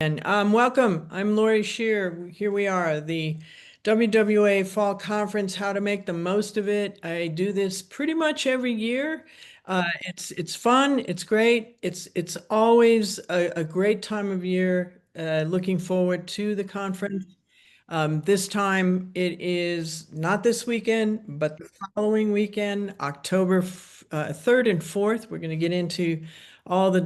And welcome. I'm Laurie Scheer. Here we are, the WWA Fall Conference, how to make the most of it. I do this pretty much every year. It's fun, it's great. It's always a great time of year. Looking forward to the conference. This time it is not this weekend, but the following weekend, October 3rd and 4th. We're going to get into all the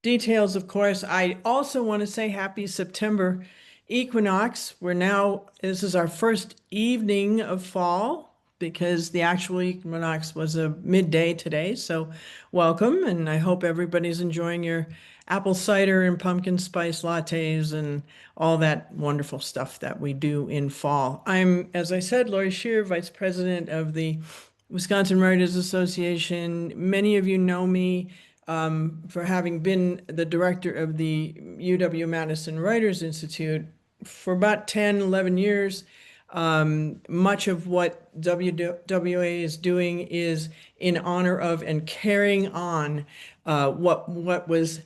details, of course. I also want to say happy September equinox. This is our first evening of fall because the actual equinox was a midday today. So welcome, and I hope everybody's enjoying your apple cider and pumpkin spice lattes and all that wonderful stuff that we do in fall. I'm, as I said, Laurie Scheer, Vice President of the Wisconsin Writers Association. Many of you know me for having been the director of the UW-Madison Writers Institute for about 10, 11 years. Much of what WWA is doing is in honor of and carrying on what was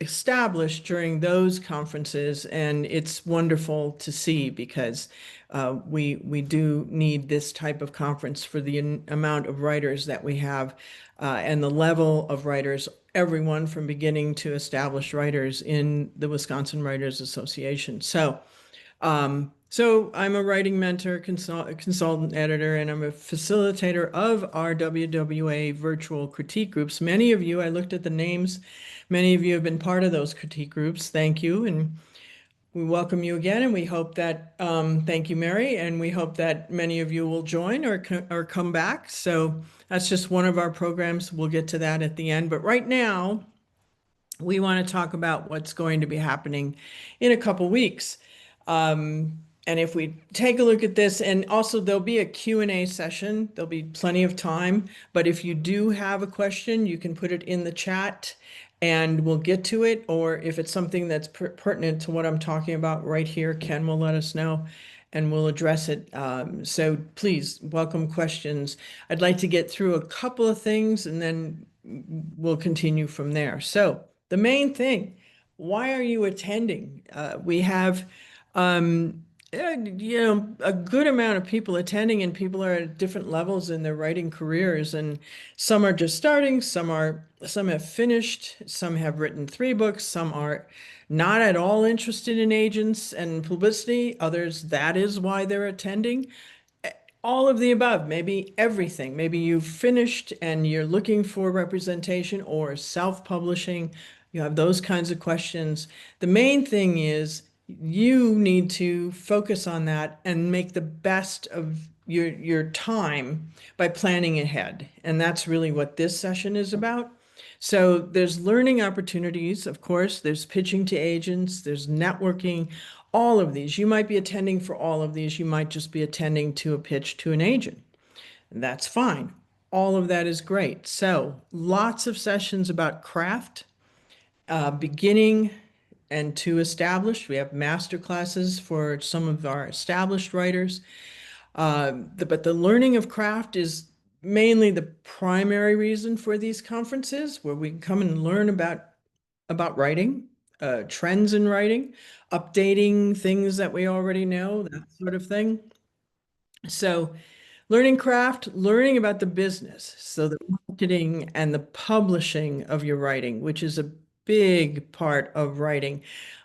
established during those conferences, and it's wonderful to see because we do need this type of conference for the amount of writers that we have and the level of writers, everyone from beginning to established writers in the Wisconsin Writers Association. So I'm a writing mentor, consultant editor, and I'm a facilitator of our WWA virtual critique groups. Many of you, I looked at the names, many of you have been part of those critique groups. Thank you. And we welcome you again. And we hope that, thank you, Mary. And we hope that many of you will join or come back. So that's just one of our programs. We'll get to that at the end. But right now, we want to talk about what's going to be happening in a couple weeks. And if we take a look at this, and also there'll be a Q&A session, there'll be plenty of time. But if you do have a question, you can put it in the chat and we'll get to it. Or if it's something that's pertinent to what I'm talking about right here, Ken will let us know and we'll address it. So please welcome questions. I'd like to get through a couple of things and then we'll continue from there. So the main thing, why are you attending? We have a good amount of people attending, and people are at different levels in their writing careers, and some are just starting, some have finished, some have written 3 books, some are not at all interested in agents and publicity, others that is why they're attending. All of the above, maybe everything. Maybe you've finished and you're looking for representation or self-publishing. You have those kinds of questions. The main thing is you need to focus on that and make the best of your time by planning ahead. And that's really what this session is about. So there's learning opportunities, of course, there's pitching to agents, there's networking, all of these. You might be attending for all of these. You might just be attending to a pitch to an agent. And that's fine. All of that is great. So lots of sessions about craft, beginning and to established. We have master classes for some of our established writers. But the learning of craft is mainly the primary reason for these conferences, where we come and learn about writing, trends in writing, updating things that we already know, that sort of thing. So learning craft, learning about the business, so the marketing and the publishing of your writing, which is a big part of writing.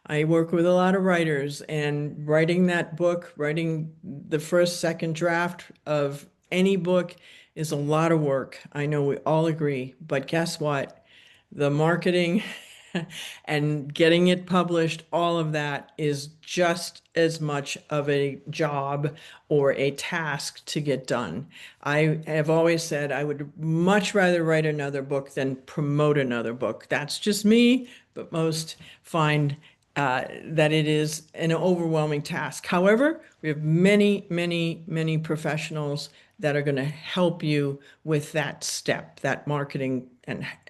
I work with a lot of writers, and writing that book, writing the first, second draft of any book is a lot of work. I know we all agree, but guess what? The marketing and getting it published, all of that is just as much of a job or a task to get done. I have always said I would much rather write another book than promote another book. That's just me, but most find that it is an overwhelming task. However, we have many, many, many professionals that are going to help you with that step, that marketing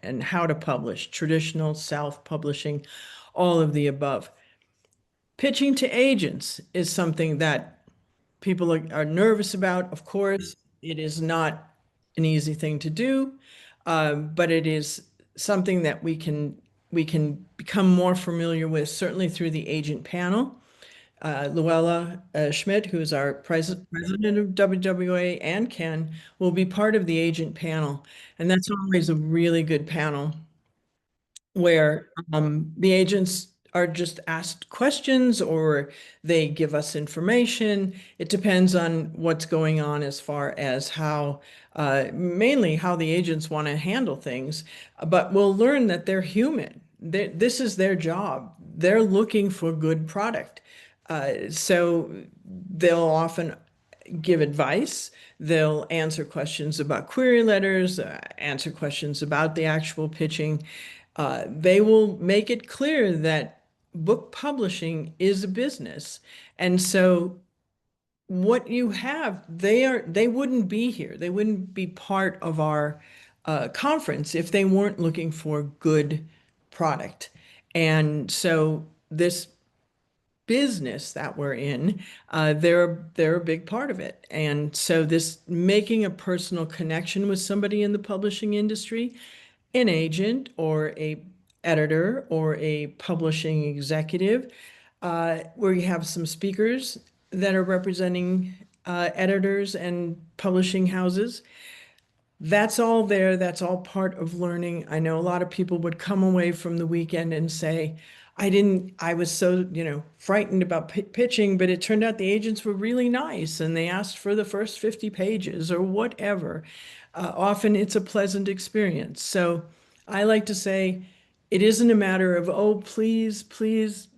and how to publish, traditional, self-publishing, all of the above. Pitching to agents is something that people are nervous about. Of course, it is not an easy thing to do, but it is something that we can we can become more familiar with, certainly through the agent panel. Luella Schmidt, who is our president of WWA, and Ken will be part of the agent panel. And that's always a really good panel where the agents are just asked questions or they give us information. It depends on what's going on as far as how, mainly how the agents want to handle things. But we'll learn that they're human. This is their job. They're looking for good product. So they'll often give advice. They'll answer questions about query letters, answer questions about the actual pitching. They will make it clear that book publishing is a business. And so what you have, they wouldn't be here. They wouldn't be part of our conference if they weren't looking for good product. And so this business that we're in, they're a big part of it. And so this making a personal connection with somebody in the publishing industry, an agent or a editor or a publishing executive, where you have some speakers that are representing editors and publishing houses. That's all there. That's all part of learning. I know a lot of people would come away from the weekend and say, I was so, frightened about pitching, but it turned out the agents were really nice and they asked for the first 50 pages or whatever. Often it's a pleasant experience. So I like to say it isn't a matter of, oh, please, please,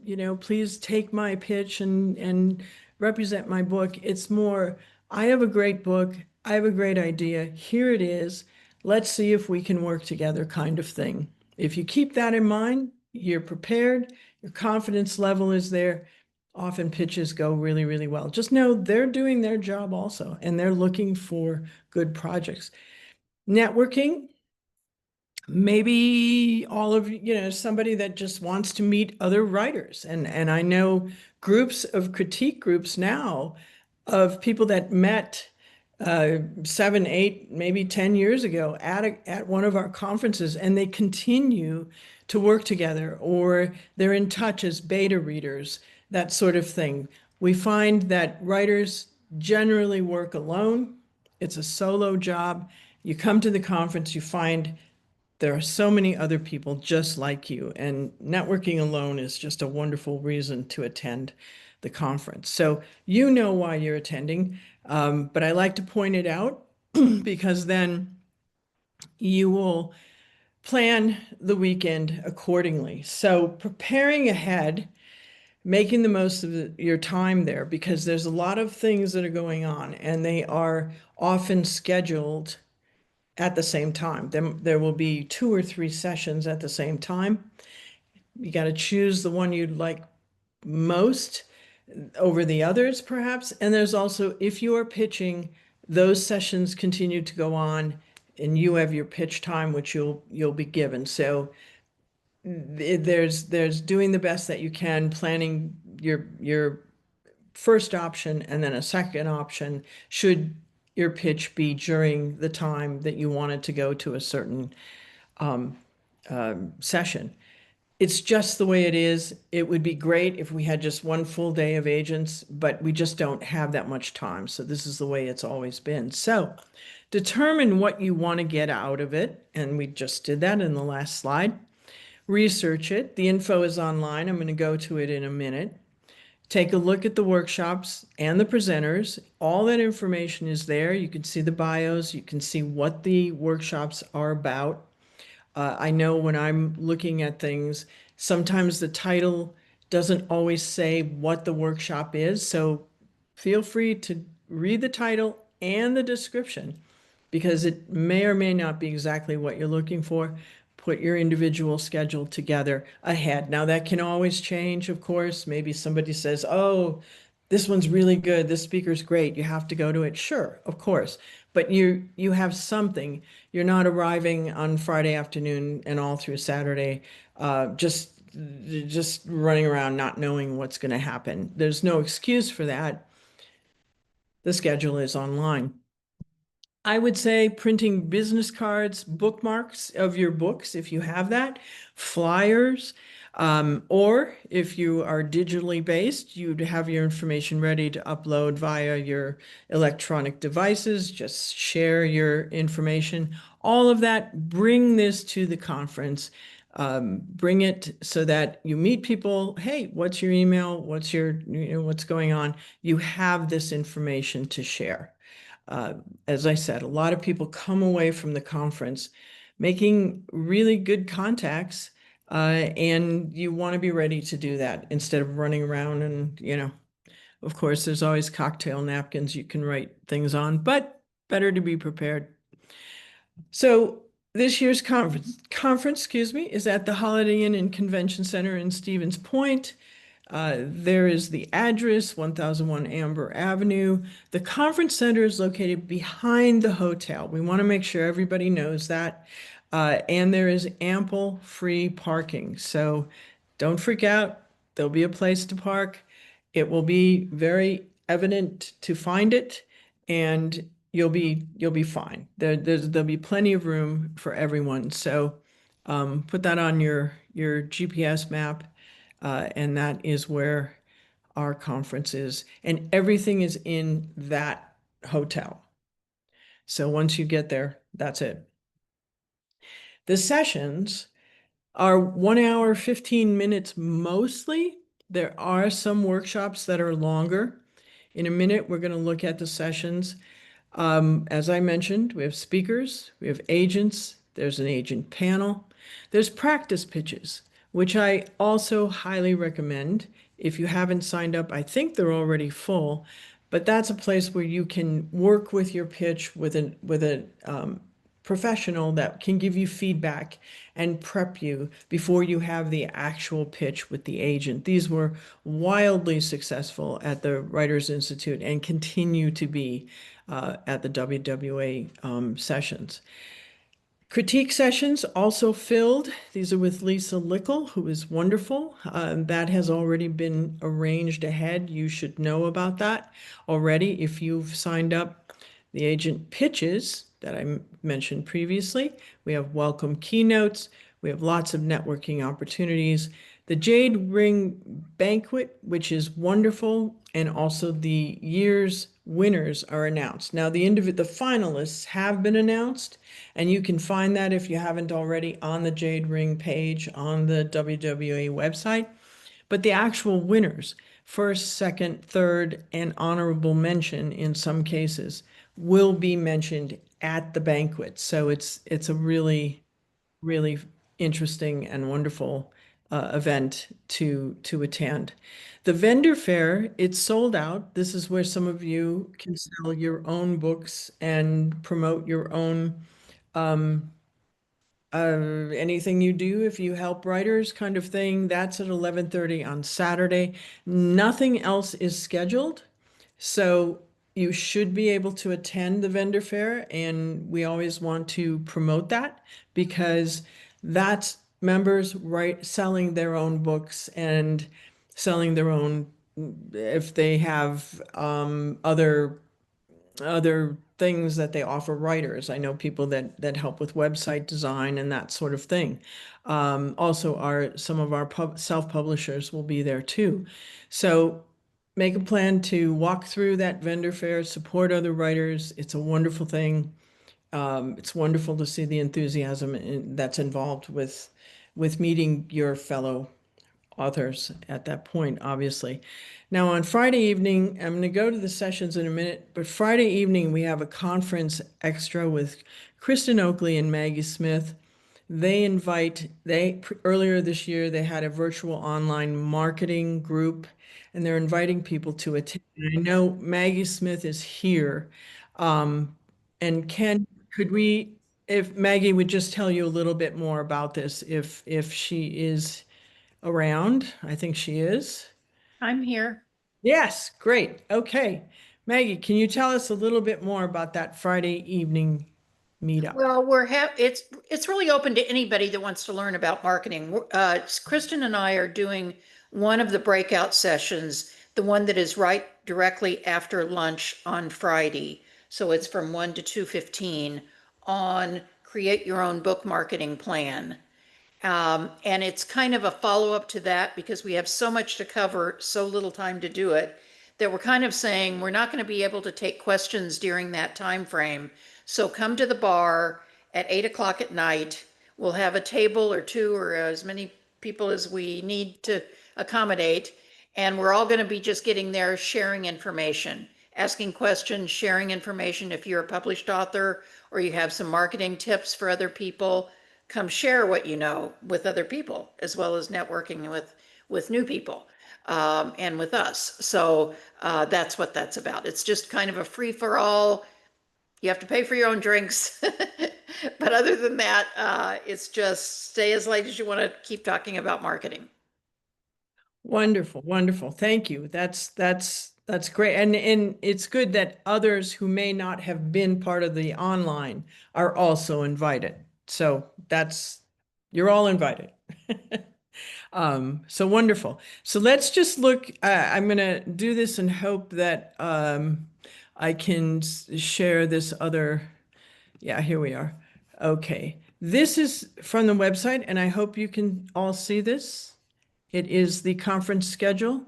please take my pitch and represent my book. It's more, I have a great book. I have a great idea. Here it is. Let's see if we can work together, kind of thing. If you keep that in mind, you're prepared, your confidence level is there. Often pitches go really, really well. Just know they're doing their job also, and they're looking for good projects. Networking, maybe all of somebody that just wants to meet other writers, and I know groups of critique groups now of people that met 7, 8, maybe 10 years ago at one of our conferences, and they continue to work together, or they're in touch as beta readers, that sort of thing. We find that writers generally work alone. It's a solo job. You come to the conference, you find there are so many other people just like you, and networking alone is just a wonderful reason to attend the conference. So you know why you're attending, but I like to point it out because then you will plan the weekend accordingly. So preparing ahead, making the most of your time there, because there's a lot of things that are going on and they are often scheduled at the same time. Then there will be 2 or 3 sessions at the same time. You got to choose the one you'd like most over the others, perhaps. And there's also, if you are pitching, those sessions continue to go on and you have your pitch time, which you'll be given. So there's doing the best that you can, planning your first option and then a second option should your pitch be during the time that you wanted to go to a certain session. It's just the way it is. It would be great if we had just one full day of agents, but we just don't have that much time. So this is the way it's always been. So determine what you want to get out of it. And we just did that in the last slide. Research it. The info is online. I'm going to go to it in a minute. Take a look at the workshops and the presenters. All that information is there. You can see the bios. You can see what the workshops are about. I know when I'm looking at things, sometimes the title doesn't always say what the workshop is. So feel free to read the title and the description because it may or may not be exactly what you're looking for. Put your individual schedule together ahead. Now that can always change, of course. Maybe somebody says, oh, this one's really good. This speaker's great. You have to go to it. Sure, of course. But you have something. You're not arriving on Friday afternoon and all through Saturday, just running around not knowing what's going to happen. There's no excuse for that. The schedule is online. I would say printing business cards, bookmarks of your books, if you have that, flyers, or if you are digitally based, you'd have your information ready to upload via your electronic devices, just share your information. All of that, bring this to the conference. Bring it so that you meet people. Hey, what's your email? What's going on? You have this information to share. Uh, as I said, a lot of people come away from the conference making really good contacts, and you want to be ready to do that instead of running around and, of course, there's always cocktail napkins you can write things on, but better to be prepared. So this year's conference, excuse me, is at the Holiday Inn and Convention Center in Stevens Point. There is the address, 1001 Amber Avenue. The conference center is located behind the hotel. We want to make sure everybody knows that. And there is ample free parking. So don't freak out. There'll be a place to park. It will be very evident to find it, and you'll be fine. There'll be plenty of room for everyone. So put that on your GPS map, and that is where our conference is. And everything is in that hotel. So once you get there, that's it. The sessions are 1 hour, 15 minutes mostly. There are some workshops that are longer. In a minute, we're going to look at the sessions. As I mentioned, we have speakers, we have agents, there's an agent panel, there's practice pitches, which I also highly recommend. If you haven't signed up, I think they're already full, but that's a place where you can work with your pitch with a professional that can give you feedback and prep you before you have the actual pitch with the agent. These were wildly successful at the Writers Institute and continue to be at the WWA sessions. Critique sessions also filled. These are with Lisa Lickle, who is wonderful. That has already been arranged ahead. You should know about that already if you've signed up. The agent pitches that I mentioned previously. We have welcome keynotes. We have lots of networking opportunities. The Jade Ring Banquet, which is wonderful, and also the year's winners are announced. Now, the finalists have been announced, and you can find that if you haven't already on the Jade Ring page on the WWA website. But the actual winners, first, second, third, and honorable mention in some cases, will be mentioned at the banquet. So it's a really interesting and wonderful event to attend. The vendor fair, it's sold out. This is where some of you can sell your own books and promote your own anything you do if you help writers kind of thing. That's at 11:30 on Saturday. Nothing else is scheduled. So you should be able to attend the vendor fair, and we always want to promote that because that's members selling their own books and selling their own if they have other things that they offer writers. I know people that help with website design and that sort of thing. Also, some of our self-publishers will be there too. So make a plan to walk through that vendor fair, support other writers. It's a wonderful thing. It's wonderful to see the enthusiasm that's involved with meeting your fellow authors at that point, obviously. Now, on Friday evening, I'm going to go to the sessions in a minute, but Friday evening, we have a conference extra with Kristen Oakley and Maggie Smith. Earlier this year, they had a virtual online marketing group, and they're inviting people to attend. I know Maggie Smith is here. Um, and Ken, if Maggie would just tell you a little bit more about this, if she is around. I think she is. I'm here. Yes, great. Okay. Maggie, can you tell us a little bit more about that Friday evening meetup? Well, it's really open to anybody that wants to learn about marketing. Kristen and I are doing one of the breakout sessions, the one that is right directly after lunch on Friday. So it's from 1 to 2:15 on create your own book marketing plan. And it's kind of a follow-up to that because we have so much to cover, so little time to do it, that we're kind of saying we're not going to be able to take questions during that time frame. So come to the bar at 8 o'clock at night. We'll have a table or two or as many people as we need to accommodate. And we're all going to be just getting there, sharing information, asking questions, sharing information. If you're a published author or you have some marketing tips for other people, come share what you know with other people, as well as networking with new people and with us. So that's what that's about. It's just kind of a free for all. You have to pay for your own drinks. But other than that, it's just stay as late as you want to keep talking about marketing. Wonderful, wonderful. Thank you. That's great. And it's good that others who may not have been part of the online are also invited. So that's you're all invited. So wonderful. So let's just look. I'm going to do this and hope that I can share this other. Yeah, here we are. Okay. This is from the website, and I hope you can all see this. It is the conference schedule.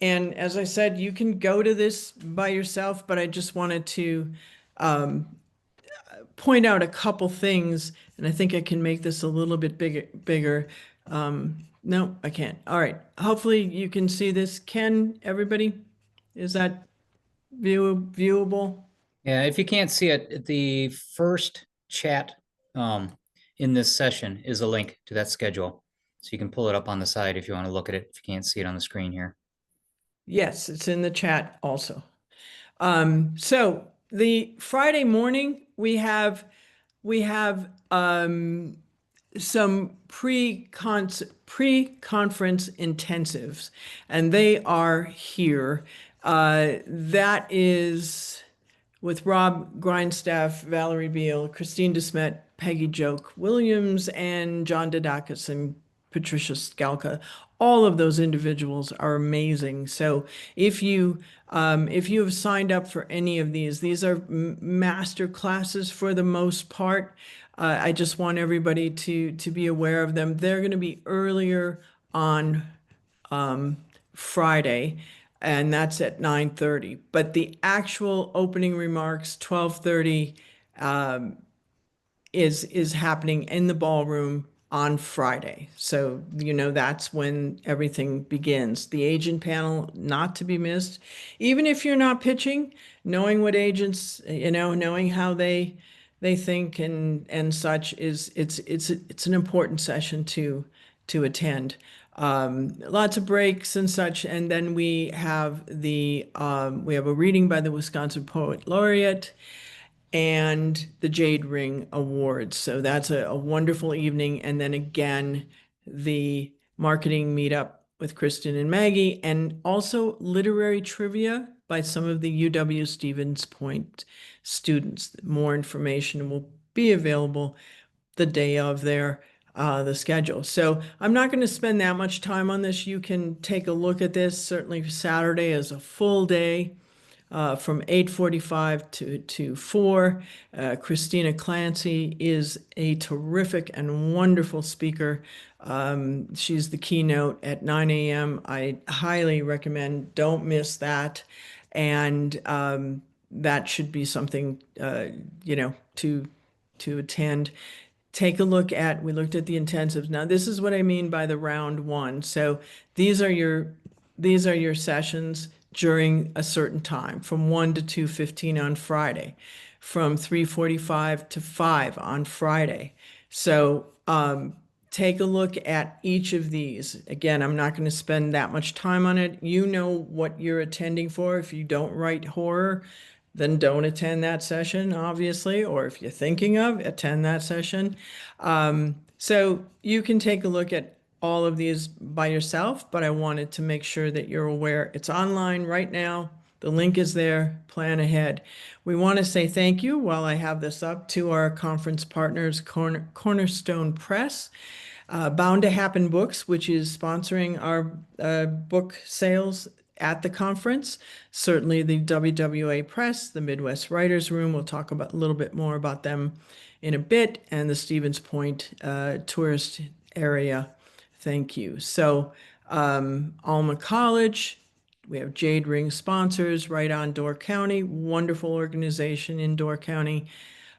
And as I said, you can go to this by yourself, but I just wanted to point out a couple things, and I think I can make this a little bit bigger. No, I can't. All right. Hopefully you can see this. Can everybody? Is that viewable? Yeah, if you can't see it, the first chat in this session is a link to that schedule. So you can pull it up on the side if you want to look at it, if you can't see it on the screen here. Yes, it's in the chat also. So the Friday morning we have some pre-conference intensives, and they are here. That is with Rob Grindstaff, Valerie Beal, Christine DeSmet, Peggy Joke Williams, and John Didakis and Patricia Skalka. All of those individuals are amazing. So if you have signed up for any of these are master classes for the most part. I just want everybody to be aware of them. They're going to be earlier on Friday, and that's at 9:30. But the actual opening remarks, 12:30, is happening in the ballroom on Friday. So, that's when everything begins. The agent panel, not to be missed. Even if you're not pitching, knowing what agents, knowing how they think and such it's an important session to attend. Lots of breaks and such, and then we have a reading by the Wisconsin Poet Laureate and the Jade Ring Awards. So that's a wonderful evening. And then again, the marketing meetup with Kristen and Maggie, and also literary trivia by some of the UW Stevens Point students. More information will be available the day of the schedule. So I'm not going to spend that much time on this. You can take a look at this. Certainly Saturday is a full day from 8:45 to 4. Christina Clancy is a terrific and wonderful speaker. She's the keynote at 9 a.m. I highly recommend, don't miss that. And that should be something, to attend. Take a look at, we looked at the intensives. Now, this is what I mean by the round one. So these are your sessions during a certain time, from 1 to 2:15 on Friday, from 3:45 to 5 on Friday. So take a look at each of these. Again, I'm not going to spend that much time on it. You know what you're attending for. If you don't write horror, then don't attend that session, obviously, or if you're thinking of, attend that session. So you can take a look at all of these by yourself, but I wanted to make sure that you're aware. It's online right now. The link is there. Plan ahead. We want to say thank you while I have this up to our conference partners, Cornerstone Press, Bound to Happen Books, which is sponsoring our book sales at the conference. Certainly the WWA Press, the Midwest Writers Room, we'll talk about a little bit more about them in a bit, and the Stevens Point tourist area. Thank you. So Alma College, we have Jade Ring sponsors right on Door County, wonderful organization in Door County.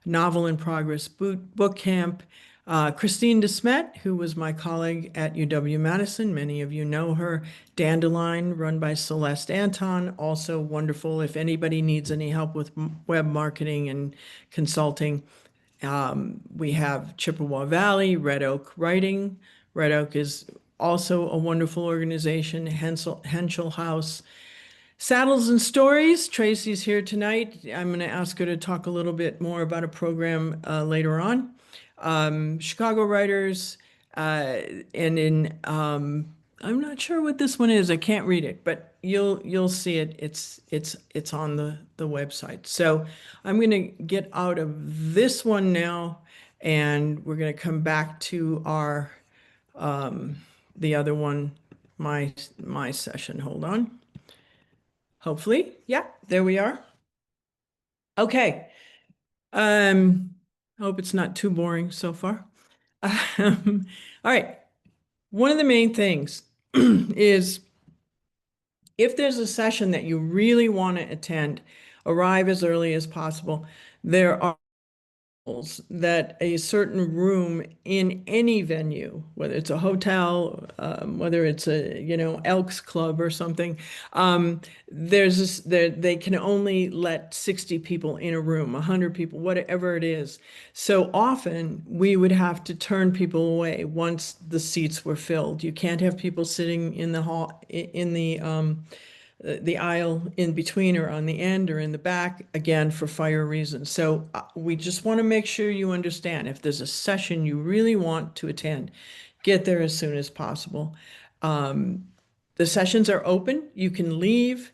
Novel in Progress Book Camp. Christine DeSmet, who was my colleague at UW-Madison, many of you know her. Dandelion, run by Celeste Anton, also wonderful. If anybody needs any help with web marketing and consulting, we have Chippewa Valley, Red Oak Writing. Red Oak is also a wonderful organization. Henschel House. Saddles and Stories. Tracy's here tonight. I'm going to ask her to talk a little bit more about a program later on. Chicago Writers, and in I'm not sure what this one is. I can't read it, but you'll see it. It's on the website. So I'm going to get out of this one now, and we're going to come back to our the other one, my session. Hold on. Hopefully, yeah, there we are. Okay. Hope it's not too boring so far. All right. One of the main things is if there's a session that you really want to attend, arrive as early as possible. There are that a certain room in any venue, whether it's a hotel, whether it's a, Elks Club or something, there's this, they can only let 60 people in a room, 100 people, whatever it is. So often we would have to turn people away once the seats were filled. You can't have people sitting in the hall, in the aisle in between or on the end or in the back, again, for fire reasons. So we just want to make sure you understand if there's a session you really want to attend, get there as soon as possible. The sessions are open. You can leave.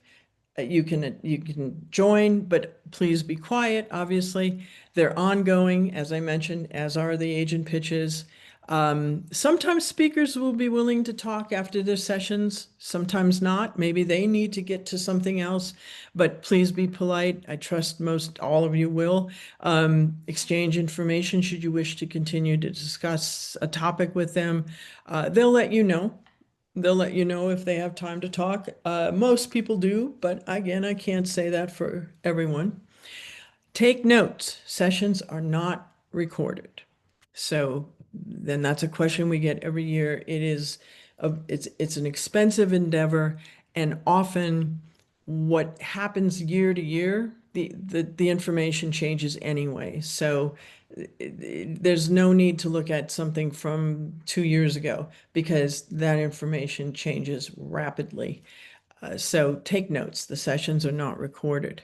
You can join, but please be quiet, obviously. They're ongoing, as I mentioned, as are the agent pitches. Sometimes speakers will be willing to talk after their sessions, sometimes not. Maybe they need to get to something else, but please be polite. I trust most all of you will. Exchange information should you wish to continue to discuss a topic with them. They'll let you know. They'll let you know if they have time to talk. Most people do, but again, I can't say that for everyone. Take notes. Sessions are not recorded. So then that's a question we get every year. It's an expensive endeavor, and often what happens year to year, the information changes anyway. So there's no need to look at something from 2 years ago because that information changes rapidly. So take notes. The sessions are not recorded.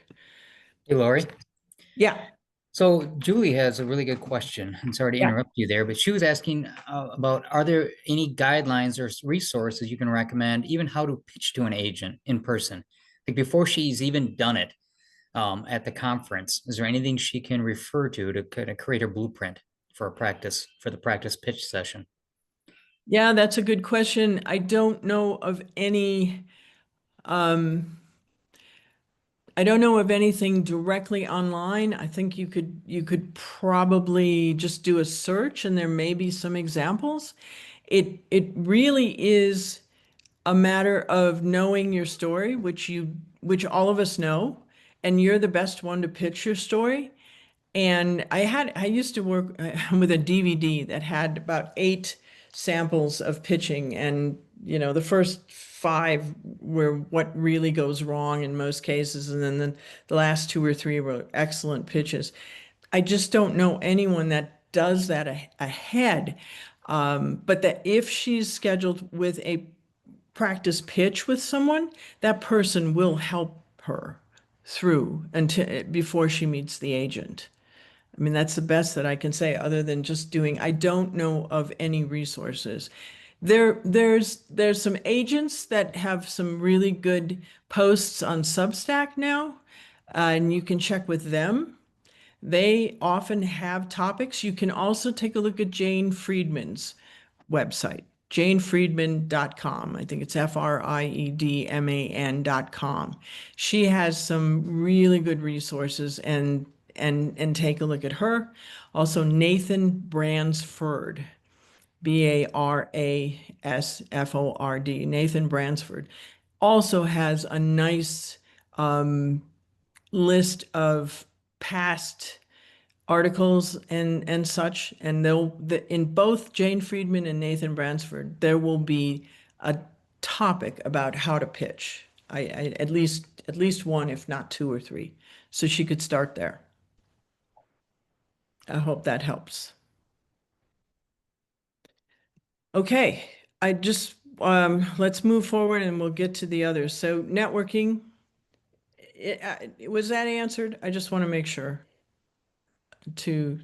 Hey, Laurie. Yeah. So Julie has a really good question. I'm sorry to Yeah. interrupt you there, but she was asking about, are there any guidelines or resources you can recommend, even how to pitch to an agent in person, like before she's even done it at the conference? Is there anything she can refer to kind of create a blueprint for the practice pitch session? Yeah, that's a good question. I don't know of any, I don't know of anything directly online. I think you could probably just do a search and there may be some examples. It really is a matter of knowing your story, which all of us know, and you're the best one to pitch your story. And I used to work with a DVD that had about 8 samples of pitching, and the first 5 were what really goes wrong in most cases, and then the last 2 or 3 were excellent pitches. I just don't know anyone that does that ahead. But that if she's scheduled with a practice pitch with someone, that person will help her through until before she meets the agent. I mean, that's the best that I can say other than just doing, I don't know of any resources. There's some agents that have some really good posts on Substack now, and you can check with them. They often have topics. You can also take a look at Jane Friedman's website. janefriedman.com. I think it's FRIEDMAN.com. She has some really good resources, and take a look at her. Also, Nathan Bransford, Brasford. Nathan Bransford also has a nice list of past articles and such, and in both Jane Friedman and Nathan Bransford, there will be a topic about how to pitch. At least one, if not two or three. So she could start there. I hope that helps. Okay, I just let's move forward and we'll get to the others. So networking, was that answered? I just want to make sure to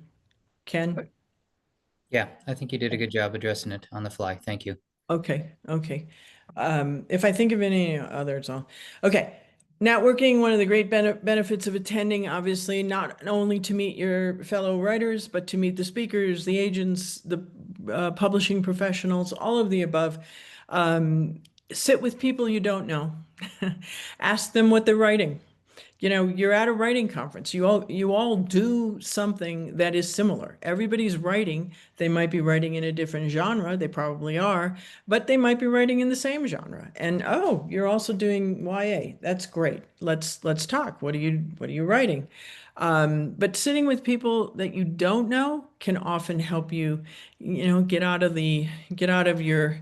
Ken. Yeah, I think you did a good job addressing it on the fly. Thank you. Okay, okay. If I think of any others, okay. Networking, one of the great benefits of attending, obviously, not only to meet your fellow writers, but to meet the speakers, the agents, the publishing professionals, all of the above. Sit with people you don't know. Ask them what they're writing. You're at a writing conference. You all do something that is similar. Everybody's writing. They might be writing in a different genre. They probably are, but they might be writing in the same genre. And oh, you're also doing YA. That's great. Let's talk. What are you writing? But sitting with people that you don't know can often help you, get out of your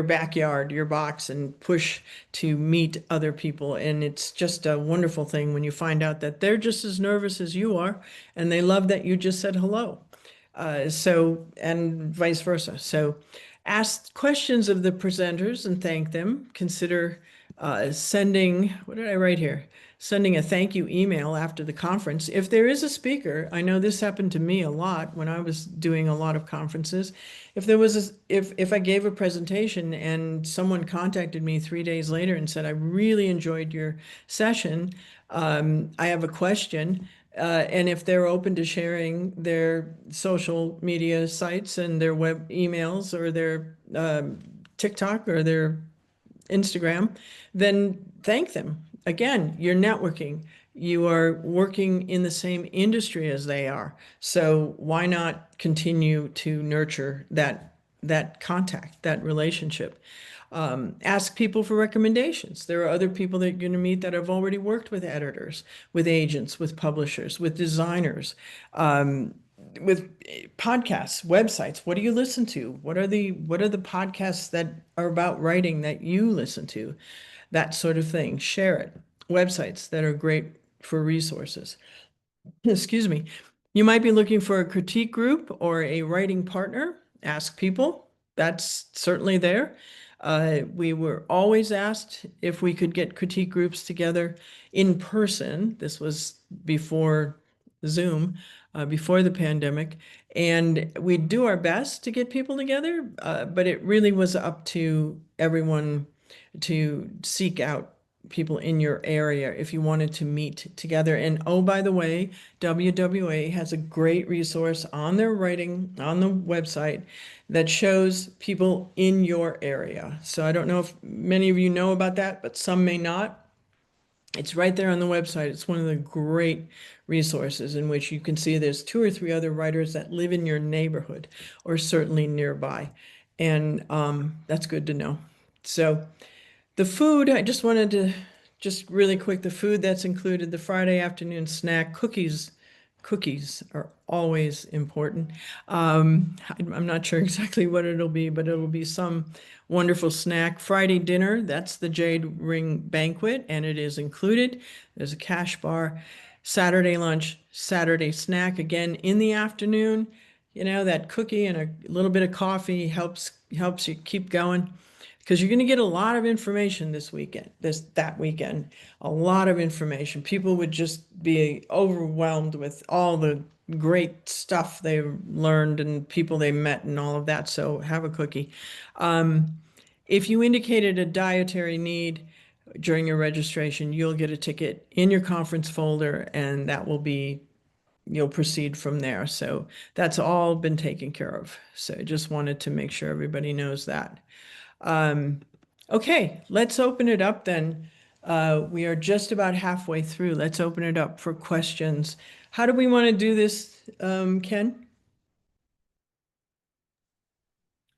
backyard, your box, and push to meet other people. And it's just a wonderful thing when you find out that they're just as nervous as you are, and they love that you just said hello. And vice versa. So ask questions of the presenters and thank them. Consider sending, what did I write here? Sending a thank you email after the conference. If there is a speaker, I know this happened to me a lot when I was doing a lot of conferences. If I gave a presentation and someone contacted me 3 days later and said, I really enjoyed your session, I have a question. And if they're open to sharing their social media sites and their web emails or their TikTok or their Instagram, then thank them. Again, you're networking. You are working in the same industry as they are. So why not continue to nurture that contact, that relationship? Ask people for recommendations. There are other people that you're going to meet that have already worked with editors, with agents, with publishers, with designers, with podcasts, websites. What do you listen to? What are the podcasts that are about writing that you listen to? That sort of thing. Share it. Websites that are great for resources. Excuse me. You might be looking for a critique group or a writing partner. Ask people. That's certainly there. We were always asked if we could get critique groups together in person. This was before Zoom, before the pandemic. And we do our best to get people together, but it really was up to everyone to seek out people in your area if you wanted to meet together. And oh, by the way, WWA has a great resource on their writing on the website that shows people in your area. So I don't know if many of you know about that, but some may not. It's right there on the website. It's one of the great resources in which you can see there's two or three other writers that live in your neighborhood or certainly nearby. And that's good to know. So the food, I just wanted to just really quick, the food that's included, the Friday afternoon snack, cookies. Cookies are always important. I'm not sure exactly what it'll be, but it'll be some wonderful snack. Friday dinner, that's the Jade Ring Banquet, and it is included. There's a cash bar. Saturday lunch, Saturday snack, again in the afternoon. That cookie and a little bit of coffee helps you keep going, because you're going to get a lot of information that weekend, a lot of information. People would just be overwhelmed with all the great stuff they learned and people they met and all of that. So have a cookie. If you indicated a dietary need during your registration, you'll get a ticket in your conference folder, and that will be you'll proceed from there. So that's all been taken care of. So I just wanted to make sure everybody knows that. Okay, let's open it up then. We are just about halfway through. Let's open it up for questions. How do we want to do this, Ken?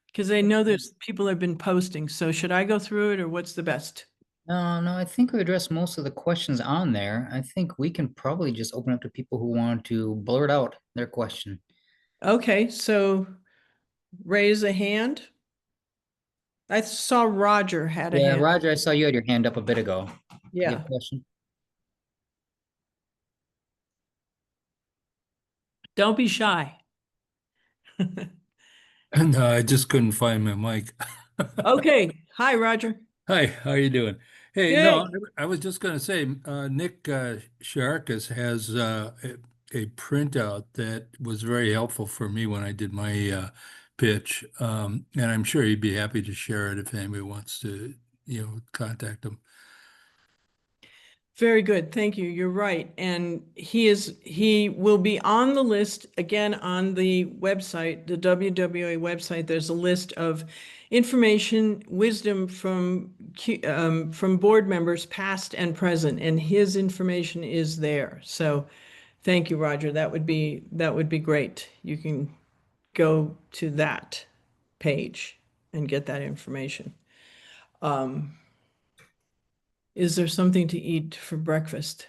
Because I know there's people have been posting. So should I go through it or what's the best? No, I think we addressed most of the questions on there. I think we can probably just open up to people who want to blurt out their question. Okay, so raise a hand. I saw Roger had a Yeah, hand. Roger, I saw you had your hand up a bit ago. You have Yeah, a question? don't be shy. And I just couldn't find my mic. Okay, hi, Roger. Hi, how you doing? Hey, no, Good. I was just going to say, Nick Sharkus has a printout that was very helpful for me when I did my pitch, and I'm sure he'd be happy to share it if anybody wants to, contact him. Very good. Thank you. You're right. And he will be on the list again on the website, the WWA website. There's a list of information, wisdom from board members, past and present, and his information is there. So thank you, Roger. That would be great. You can go to that page and get that information. Is there something to eat for breakfast?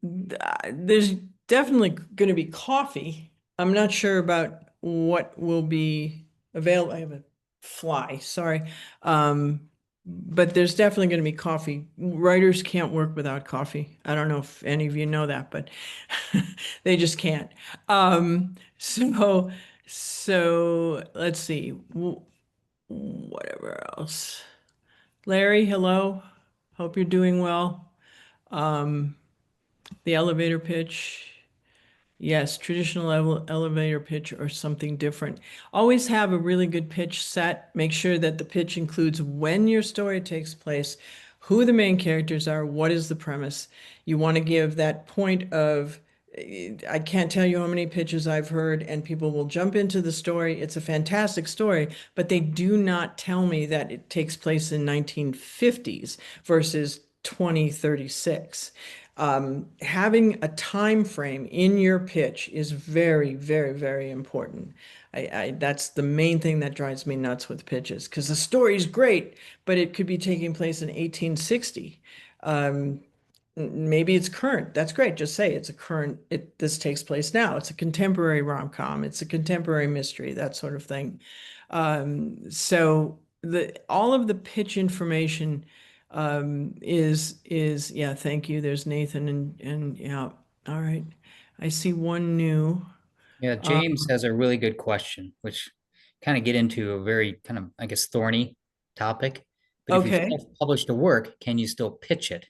There's definitely going to be coffee. I'm not sure about what will be available. I have a fly, sorry. But there's definitely going to be coffee. Writers can't work without coffee. I don't know if any of you know that, but they just can't. So let's see. Whatever else. Larry, hello. Hope you're doing well. Um, the elevator pitch. Yes, traditional elevator pitch or something different. Always have a really good pitch set. Make sure that the pitch includes when your story takes place, who the main characters are, what is the premise. You want to give that point of, I can't tell you how many pitches I've heard, and people will jump into the story. It's a fantastic story, but they do not tell me that it takes place in 1950s versus 2036. Having a time frame in your pitch is very, very, very important. That's the main thing that drives me nuts with pitches because the story's great, but it could be taking place in 1860. Maybe it's current. That's great. Just say it's a current, this takes place now. It's a contemporary rom-com. It's a contemporary mystery, that sort of thing. So all of the pitch information yeah, thank you. There's Nathan and yeah. All right. I see one new. Yeah, James has a really good question, which kind of get into a very kind of, I guess, thorny topic. But if you Okay. self-published a work, can you still pitch it?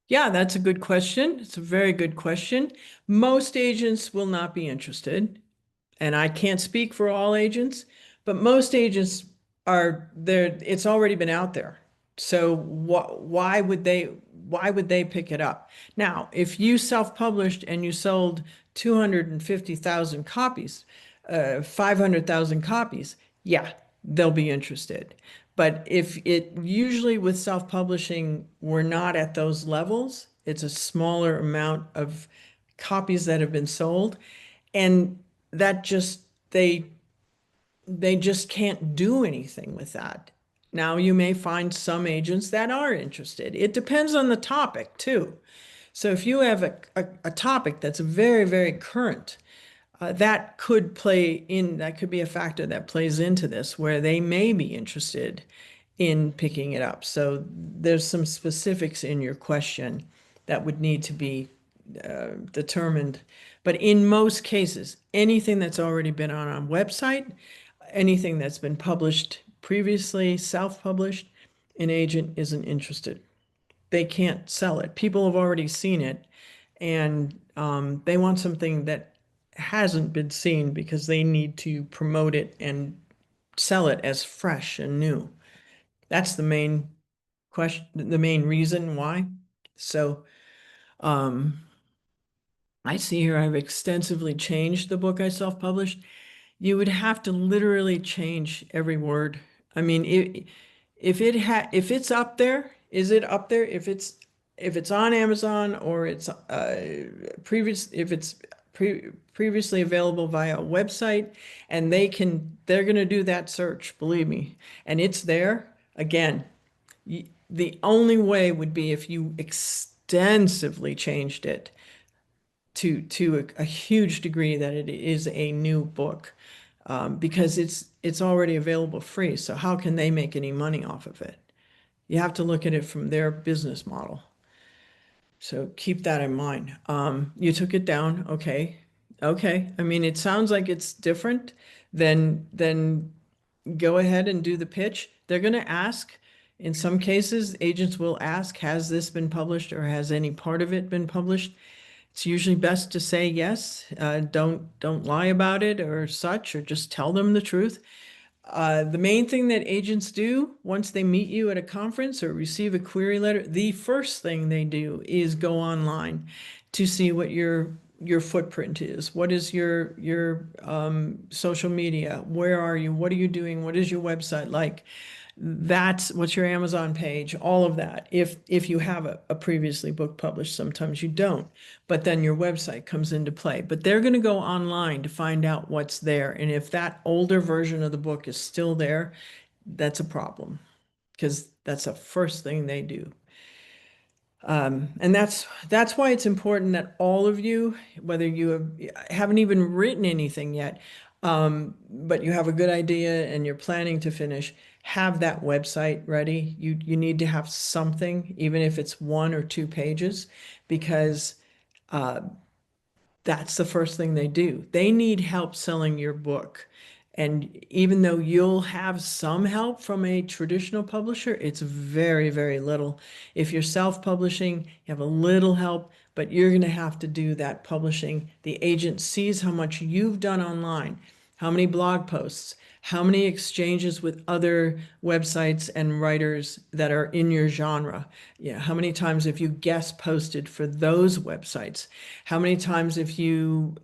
Yeah, that's a good question. It's a very good question. Most agents will not be interested. And I can't speak for all agents, but most agents are there. It's already been out there. So why would they pick it up? Now, if you self-published and you sold 250,000 copies, 500,000 copies, yeah, they'll be interested. But if it usually with self-publishing, we're not at those levels. It's a smaller amount of copies that have been sold. And that just they just can't do anything with that. Now you may find some agents that are interested. It depends on the topic too. So if you have a topic that's very, very current, that could that could be a factor that plays into this where they may be interested in picking it up. So there's some specifics in your question that would need to be determined. But in most cases, anything that's already been on a website, anything that's been published previously, self-published, an agent isn't interested. They can't sell it. People have already seen it, and they want something that hasn't been seen because they need to promote it and sell it as fresh and new. That's the main question, the main reason why. So, um, I see here I've extensively changed the book I self-published. You would have to literally change every word. I mean, if it's up there, is it up there? If it's on Amazon or it's if it's previously available via a website, and they're going to do that search, believe me, and it's there again. The only way would be if you extensively changed it to a huge degree that it is a new book, because it's already available free. So how can they make any money off of it? You have to look at it from their business model. So keep that in mind. You took it down, okay? Okay. I mean, it sounds like it's different. Then go ahead and do the pitch. They're going to ask. In some cases, agents will ask, has this been published or has any part of it been published? It's usually best to say yes. Don't lie about it or such, or just tell them the truth. The main thing that agents do once they meet you at a conference or receive a query letter, the first thing they do is go online to see what your footprint is. What is your social media? Where are you? What are you doing? What is your website like? That's what's your Amazon page, all of that. If you have a previously book published, sometimes you don't, but then your website comes into play. But they're going to go online to find out what's there. And if that older version of the book is still there, that's a problem, because that's the first thing they do. And that's why it's important that all of you, whether haven't even written anything yet, but you have a good idea and you're planning to finish, have that website ready. You need to have something, even if it's 1 or 2 pages, because that's the first thing they do. They need help selling your book. And even though you'll have some help from a traditional publisher, it's very, very little. If you're self-publishing, you have a little help, but you're going to have to do that publishing. The agent sees how much you've done online, how many blog posts, how many exchanges with other websites and writers that are in your genre. Yeah, how many times have you guest posted for those websites? How many times have you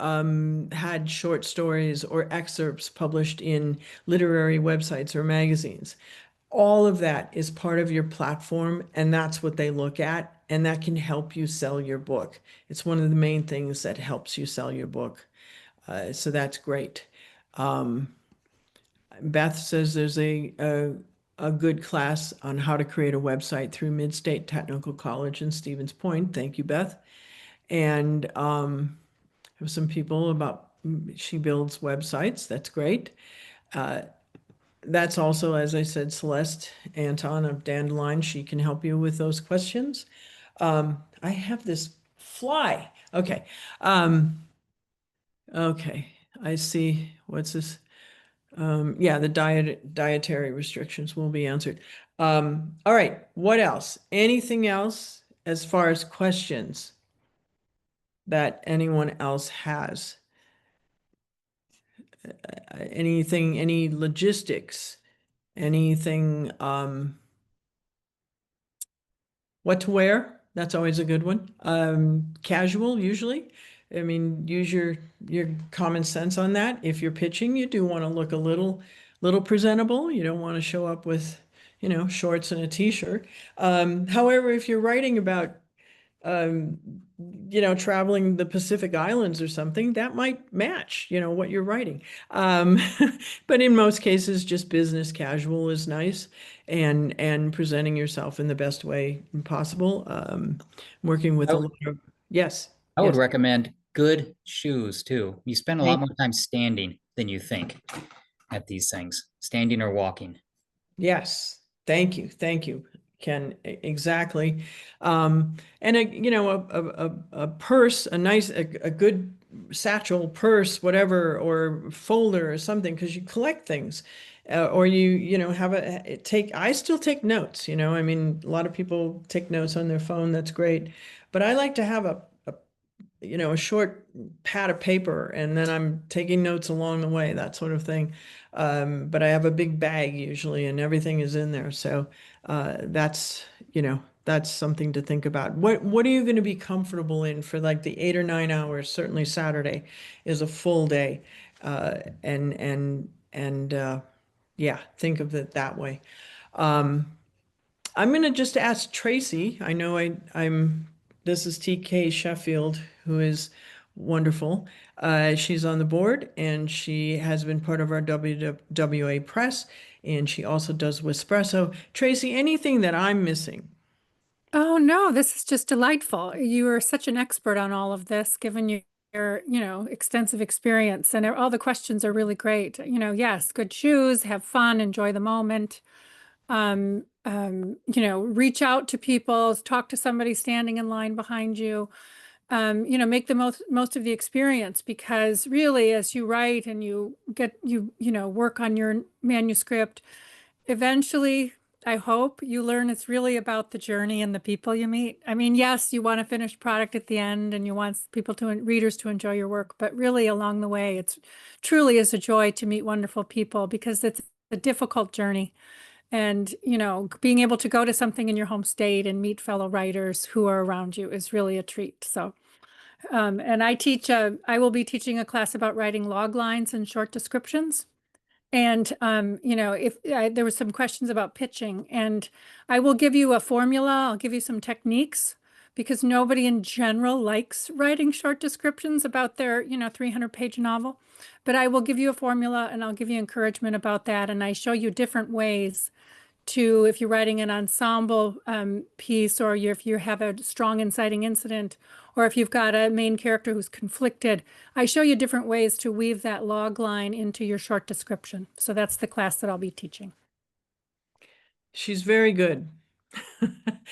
had short stories or excerpts published in literary websites or magazines? All of that is part of your platform, and that's what they look at, and that can help you sell your book. It's one of the main things that helps you sell your book. So that's great. Beth says there's a good class on how to create a website through Mid-State Technical College in Stevens Point. Thank you, Beth. And have some people about she builds websites. That's great. That's also, as I said, Celeste Anton of Dandelion. She can help you with those questions. I have this fly. Okay. Okay. I see. What's this? Yeah, the dietary restrictions will be answered. All right, what else? Anything else as far as questions that anyone else has? Anything, any logistics, anything, what to wear? That's always a good one. Casual, usually. I mean, use your common sense on that. If you're pitching, you do want to look a little presentable. You don't want to show up with, shorts and a t-shirt. However, if you're writing about um, traveling the Pacific Islands or something, that might match, what you're writing. But in most cases, just business casual is nice, and presenting yourself in the best way possible. Working with I a would, lot of, yes, I would yes. recommend good shoes too. You spend a lot Thank more time standing than you think at these things, standing or walking. Yes, thank you, Ken. Exactly. And a purse, a good satchel, purse, whatever, or folder or something, because you collect things, or have take. I still take notes. I mean, a lot of people take notes on their phone. That's great, but I like to have a short pad of paper, and then I'm taking notes along the way, that sort of thing. But I have a big bag usually, and everything is in there. So that's that's something to think about. What are you going to be comfortable in for like the 8 or 9 hours? Certainly Saturday is a full day. And yeah, think of it that way. I'm going to just ask Tracy. I know this is TK Sheffield, who is wonderful. She's on the board and she has been part of our WWA press, and she also does Whispresso. Tracy, anything that I'm missing? Oh, no, this is just delightful. You are such an expert on all of this, given your, extensive experience, and all the questions are really great. Yes, good shoes, have fun, enjoy the moment. Reach out to people, talk to somebody standing in line behind you. Make the most of the experience, because really, as you write and work on your manuscript, eventually, I hope you learn it's really about the journey and the people you meet. I mean, yes, you want a finished product at the end and you want readers to enjoy your work, but really along the way, it's truly is a joy to meet wonderful people, because it's a difficult journey. And, being able to go to something in your home state and meet fellow writers who are around you is really a treat. So, and I will be teaching a class about writing log lines and short descriptions. And, if there was some questions about pitching, and I will give you a formula, I'll give you some techniques, because nobody in general likes writing short descriptions about their, 300-page novel. But I will give you a formula and I'll give you encouragement about that. And I show you different ways to, if you're writing an ensemble piece, or if you have a strong inciting incident, or if you've got a main character who's conflicted, I show you different ways to weave that log line into your short description. So that's the class that I'll be teaching. She's very good.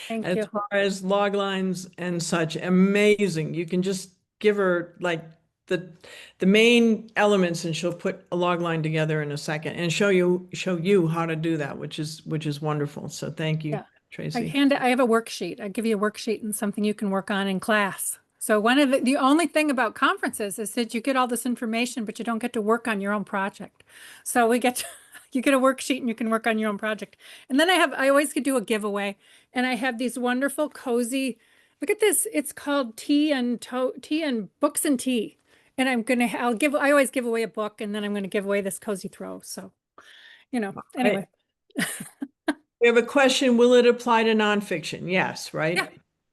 Thank As you. far as log lines and such, amazing. You can just give her like the main elements and she'll put a log line together in a second and show you how to do that, which is wonderful. So thank you, Yeah. Tracy. I have a worksheet. I give you a worksheet and something you can work on in class. So one of the only thing about conferences is that you get all this information, but you don't get to work on your own project. So you get a worksheet and you can work on your own project. And then I always could do a giveaway, and I have these wonderful cozy, look at this. It's called Tea and Books and Tea. And I always give away a book, and then I'm going to give away this cozy throw. So, anyway. We have a question. Will it apply to nonfiction? Yes, right? Yeah.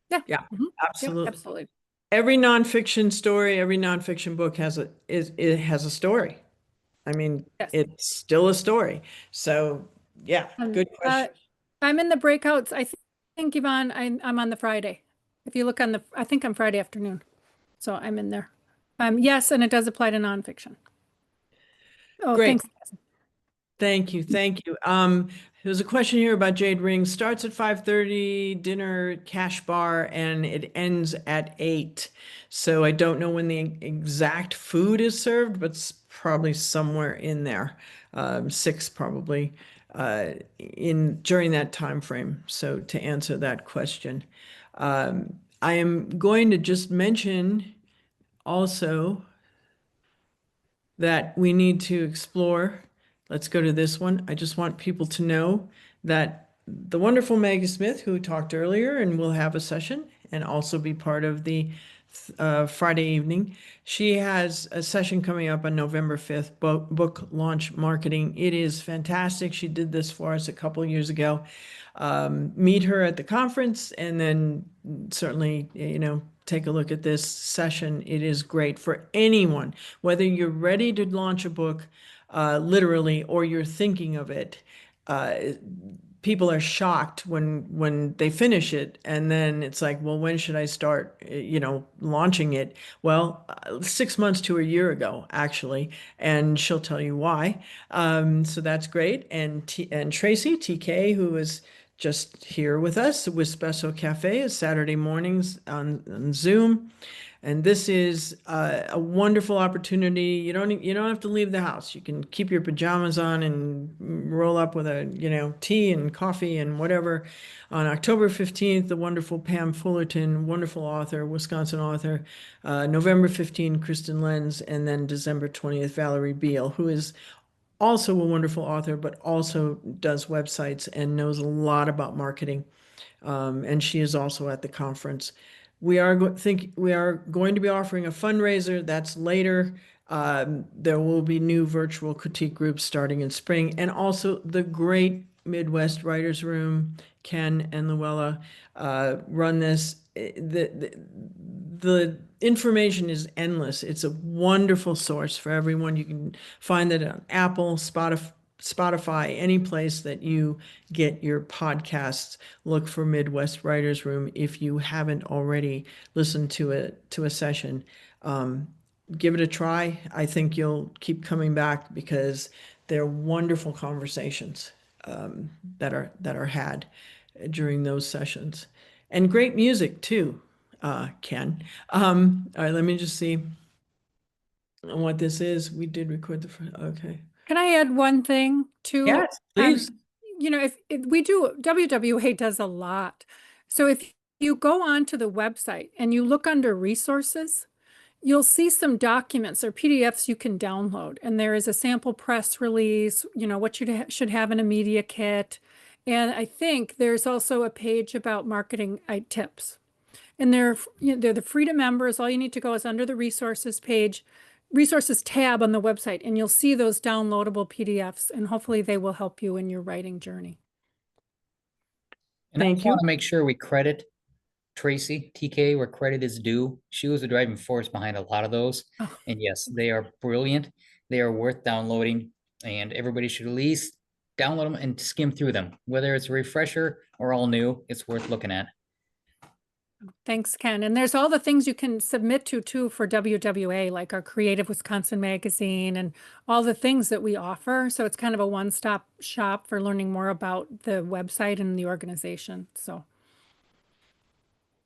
Yeah. Yeah, Mhm. Yep, absolutely. absolutely. Every nonfiction story, every nonfiction book has it has a story. I mean, Yes. it's still a story. So yeah, good question. I'm in the breakouts. I think, Yvonne, I'm on the Friday. If you look I think I'm Friday afternoon. So I'm in there. Yes, and it does apply to nonfiction. Oh, Great. thanks. Thank you. Thank you. There's a question here about Jade Ring. Starts at 5:30, dinner, cash bar, and it ends at 8. So I don't know when the exact food is served, but it's probably somewhere in there. 6 probably during that time frame. So to answer that question, I am going to just mention also that we need to explore. Let's go to this one. I just want people to know that the wonderful Maggie Smith, who talked earlier and will have a session and also be part of the Friday evening, she has a session coming up on November 5th, book launch marketing. It is fantastic. She did this for us a couple years ago. Meet her at the conference and then certainly, take a look at this session. It is great for anyone, whether you're ready to launch a book, literally, or you're thinking of it. People are shocked when they finish it, and then it's like, well, when should I start, launching it? Well, 6 months to a year ago, actually, and she'll tell you why. So that's great. And Tracy, TK, who is just here with us with Espresso Cafe, is Saturday mornings on Zoom. And this is a wonderful opportunity. You don't have to leave the house. You can keep your pajamas on and roll up with a tea and coffee and whatever. On October 15th, the wonderful Pam Fullerton, wonderful author, Wisconsin author. November 15th, Kristen Lenz, and then December 20th, Valerie Beal, who is also a wonderful author, but also does websites and knows a lot about marketing. and she is also at the conference. We are going to be offering a fundraiser. That's later. There will be new virtual critique groups starting in spring, and also the great Midwest Writers Room. Ken and Luella run this. The information is endless. It's a wonderful source for everyone. You can find it on Apple, Spotify, any place that you get your podcasts. Look for Midwest Writers Room if you haven't already listened to a session. Give it a try. I think you'll keep coming back because they're wonderful conversations that are had during those sessions, and great music too. Ken. All right, let me just see what this is. We did record okay. Can I add one thing too? Yes, please. You know, if we do, WWA does a lot. So if you go onto the website and you look under resources, you'll see some documents or PDFs you can download. And there is a sample press release, you know, what you should have in a media kit. And I think there's also a page about marketing tips. And they're the free to members. All you need to go is under the resources page, resources tab on the website, and you'll see those downloadable PDFs, and hopefully they will help you in your writing journey. And I Thank just you. want to make sure we credit Tracy, TK, where credit is due. She was the driving force behind a lot of those. Oh. And yes, they are brilliant. They are worth downloading, and everybody should at least download them and skim through them. Whether it's a refresher or all new, it's worth looking at. Thanks, Ken. And there's all the things you can submit to too for WWA, like our Creative Wisconsin magazine and all the things that we offer. So it's kind of a one-stop shop for learning more about the website and the organization. So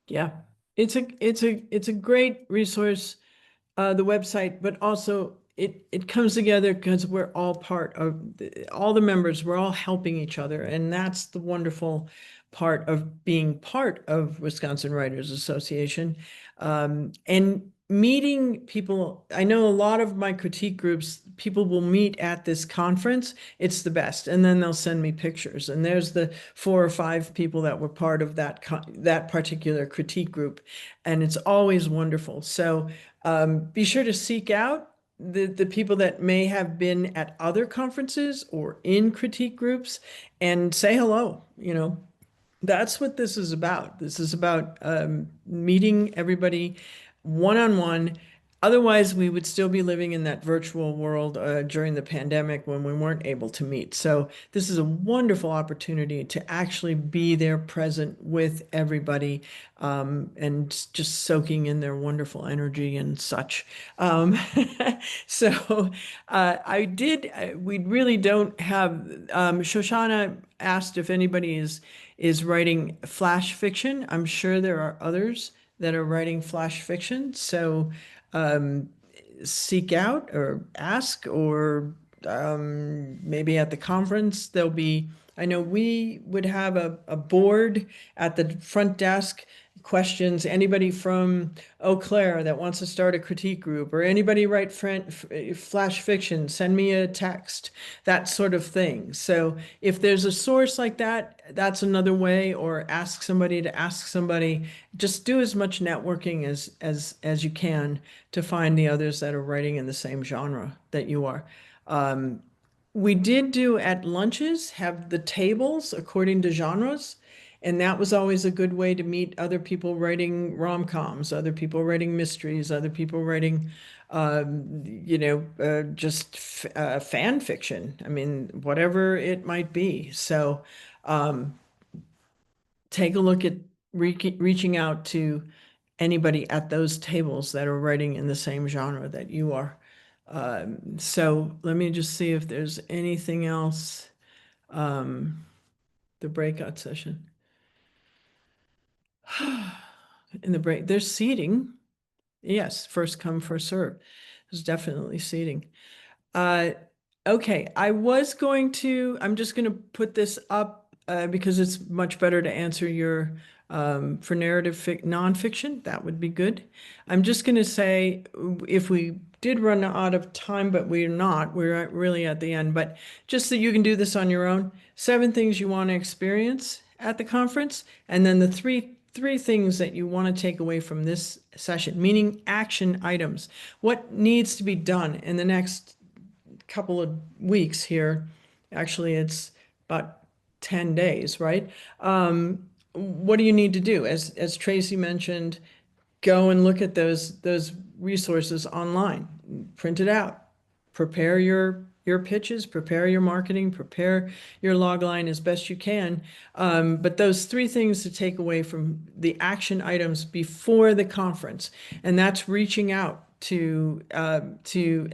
yeah, it's a great resource, the website, but also it comes together because we're all part of all the members. We're all helping each other, and that's the wonderful part of being part of Wisconsin Writers Association, and meeting people. I know a lot of my critique groups, people will meet at this conference. It's the best. And then they'll send me pictures. And there's the 4 or 5 people that were part of that particular critique group. And it's always wonderful. So be sure to seek out the people that may have been at other conferences or in critique groups and say hello. You know, that's what this is about. This is about meeting everybody one-on-one. Otherwise, we would still be living in that virtual world during the pandemic when we weren't able to meet. So this is a wonderful opportunity to actually be there present with everybody, and just soaking in their wonderful energy and such. So we really don't have, Shoshana asked if anybody is writing flash fiction. I'm sure there are others that are writing flash fiction. So seek out or ask, or maybe at the conference there'll be, I know we would have a board at the front desk, questions, anybody from Eau Claire that wants to start a critique group, or anybody write flash fiction, send me a text, that sort of thing. So if there's a source like that, that's another way, or ask somebody to ask somebody. Just do as much networking as you can to find the others that are writing in the same genre that you are. We did do at lunches, have the tables according to genres. And that was always a good way to meet other people writing rom-coms, other people writing mysteries, other people writing, just fan fiction. I mean, whatever it might be. So take a look at reaching out to anybody at those tables that are writing in the same genre that you are. So let me just see if there's anything else. The breakout session. In the break, there's seating. Yes, first come, first serve. There's definitely seating. Okay, I'm just going to put this up because it's much better to answer your, for narrative nonfiction, that would be good. I'm just going to say, if we did run out of time, but we're not, we're really at the end, but just so you can do this on your own, 7 things you want to experience at the conference, and then the three things that you want to take away from this session, meaning action items. What needs to be done in the next couple of weeks here? Actually, it's about 10 days, right? What do you need to do? As Tracy mentioned, go and look at those resources online, print it out, prepare your pitches, prepare your marketing, prepare your log line as best you can. But those three things to take away from the action items before the conference, and that's reaching out to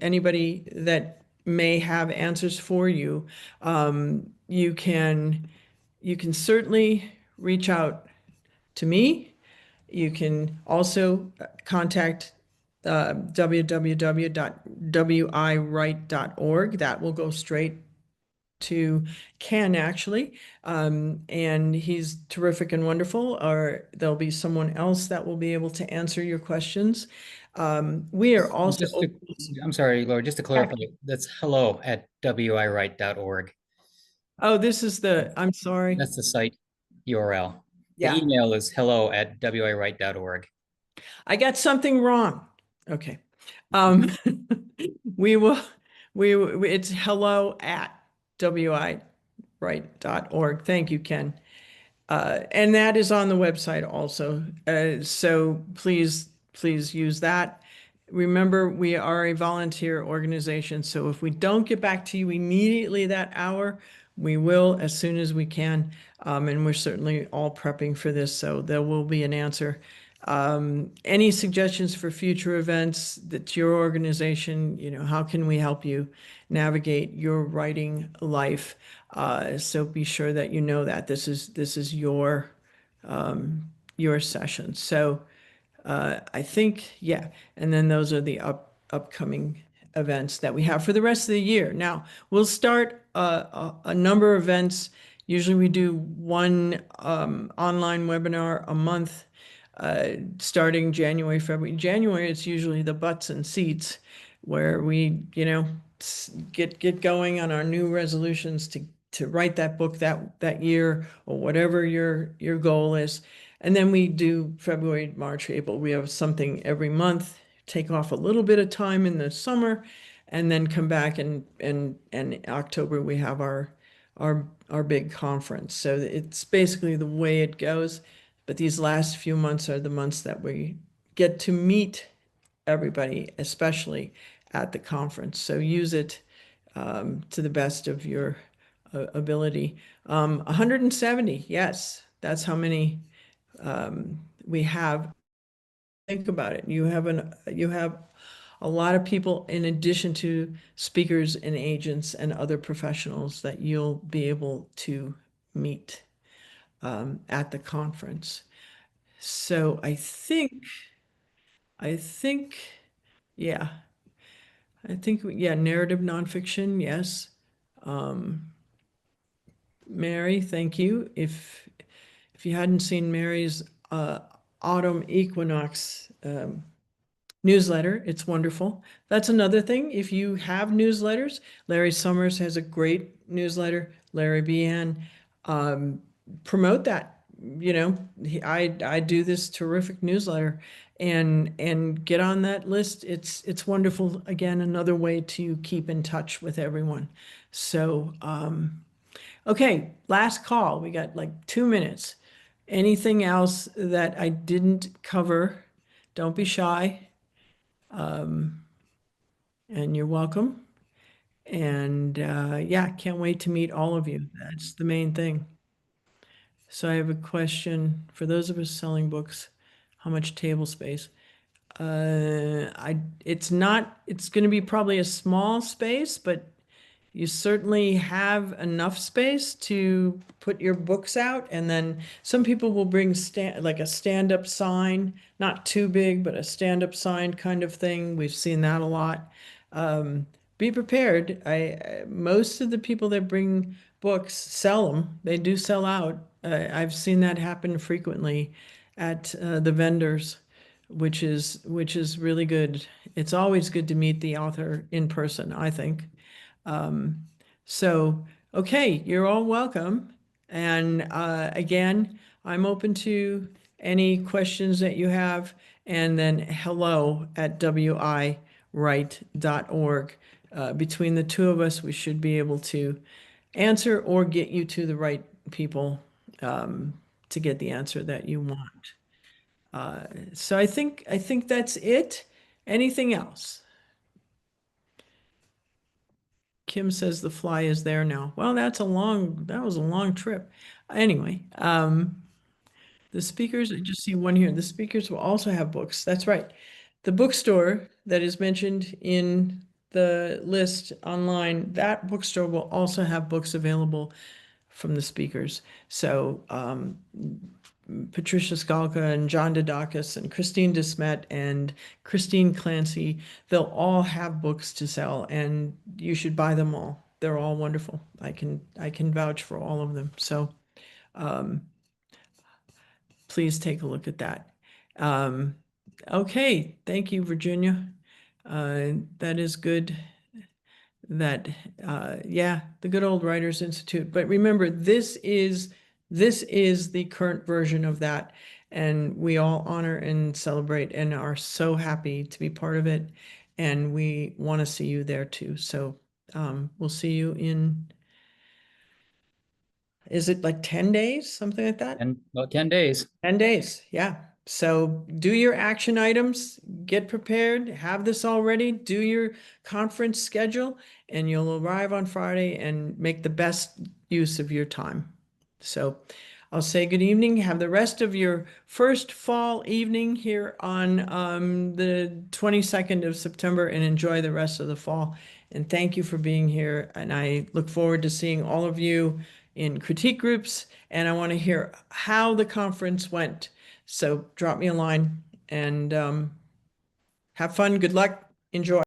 anybody that may have answers for you. You can certainly reach out to me. You can also contact www.wiwrite.org. That will go straight to Ken, actually. And he's terrific and wonderful, or there'll be someone else that will be able to answer your questions. We are also, Just to, I'm sorry, Laura, just to clarify, that's hello@wiwrite.org. oh, this is I'm sorry. That's the site URL. The Yeah. email is hello@wiwrite.org. I got something wrong. Okay. We will, it's hello@wiwrite.org. Thank you, Ken. And that is on the website also. So please use that. Remember, we are a volunteer organization, so if we don't get back to you immediately that hour, we will as soon as we can. And we're certainly all prepping for this, so there will be an answer. Any suggestions for future events that your organization, how can we help you navigate your writing life? So be sure that you know that this is your session. So I think, yeah, and then those are the upcoming events that we have for the rest of the year. Now, we'll start a number of events. Usually we do one online webinar a month, starting January, February. January, it's usually the butts and seats where we, get going on our new resolutions to write that book that year, or whatever your goal is. And then we do February, March, April. We have something every month, take off a little bit of time in the summer, and then come back and in October we have our big conference. So it's basically the way it goes. But these last few months are the months that we get to meet everybody, especially at the conference. So use it to the best of your ability. 170, yes, that's how many we have. Think about it. You have a lot of people in addition to speakers and agents and other professionals that you'll be able to meet at the conference. So I think, yeah, narrative nonfiction, yes. Mary, thank you. If you hadn't seen Mary's autumn equinox newsletter, it's wonderful. That's another thing. If you have newsletters, Larry Summers has a great newsletter, Larry Bian. Promote that. I do this terrific newsletter, and get on that list. It's wonderful. Again, another way to keep in touch with everyone. So, okay, last call. We got like 2 minutes. Anything else that I didn't cover? Don't be shy. And you're welcome. And yeah, can't wait to meet all of you. That's the main thing. So I have a question for those of us selling books. How much table space? It's going to be probably a small space, but you certainly have enough space to put your books out. And then some people will bring like a stand-up sign, not too big, but a stand-up sign kind of thing. We've seen that a lot. Be prepared. Most of the people that bring books sell them. They do sell out. I've seen that happen frequently at the vendors, which is really good. It's always good to meet the author in person, I think. So, okay, you're all welcome. And again, I'm open to any questions that you have. And then hello@wiwrite.org. Between the two of us, we should be able to answer or get you to the right people to get the answer that you want. So I think that's it. Anything else? Kim says the fly is there now. Well, that was a long trip. Anyway, the speakers, I just see one here. The speakers will also have books. That's right. The bookstore that is mentioned in the list online, that bookstore will also have books available from the speakers. So Patricia Skalka and John Dodakis and Christine Desmet and Christine Clancy, they'll all have books to sell, and you should buy them all. They're all wonderful. I can vouch for all of them. So please take a look at that. Okay, thank you, Virginia. That is good. That yeah, the good old Writers Institute. But remember, this is the current version of that, and we all honor and celebrate and are so happy to be part of it, and we want to see you there too. So we'll see you in, is it like 10 days, something like that? And about 10 days. 10 days, yeah. So do your action items, get prepared, have this all ready, do your conference schedule, and you'll arrive on Friday and make the best use of your time. So I'll say good evening. Have the rest of your first fall evening here on the 22nd of September, and enjoy the rest of the fall. And thank you for being here. And I look forward to seeing all of you in critique groups. And I want to hear how the conference went. So drop me a line and have fun. Good luck. Enjoy.